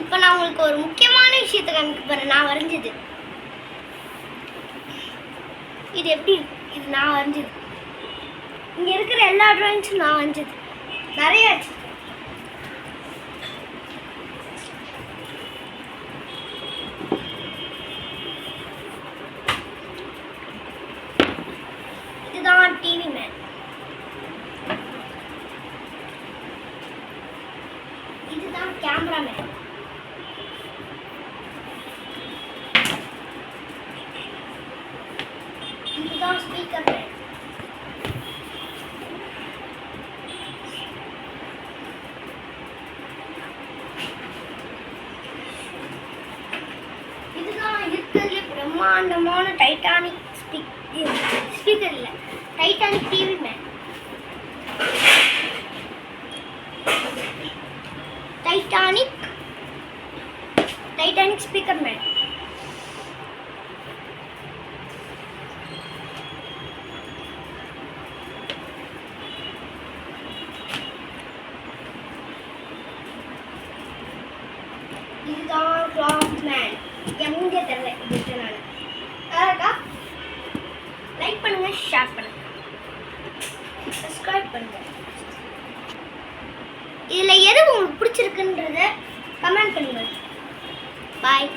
இப்போ நான் உங்களுக்கு ஒரு முக்கியமான விஷயத்தை காமிக்க போறேன். நான் வரைஞ்சது இது எப்படி, இது நான் வரைஞ்சது. இங்கே இருக்கிற எல்லா ட்ராயிங்ஸும் நான் வரைஞ்சது. நிறைய வச்சுருக்கேன். இதுதான் டிவி மேன். இதுதான் கேமராமேன். இதுதான் ஸ்பீக்கர் மேன். இதுதான் இருக்கிறதுல பிரம்மாண்டமான டைட்டானிக் ஸ்பீக்கர் இல்லை, Titanic TV man. Titanic speaker man. இதுதான் கிளாக் மேன். எங்கே தெரியல இதுனால. அழகா லைக் பண்ணுங்க, ஷேர் பண்ணுங்க, சப்ஸ்கிரைப் பண்ணுங்க. இதில் எது உங்களுக்கு பிடிச்சிருக்குன்றத கமெண்ட் பண்ணுங்க. பாய்.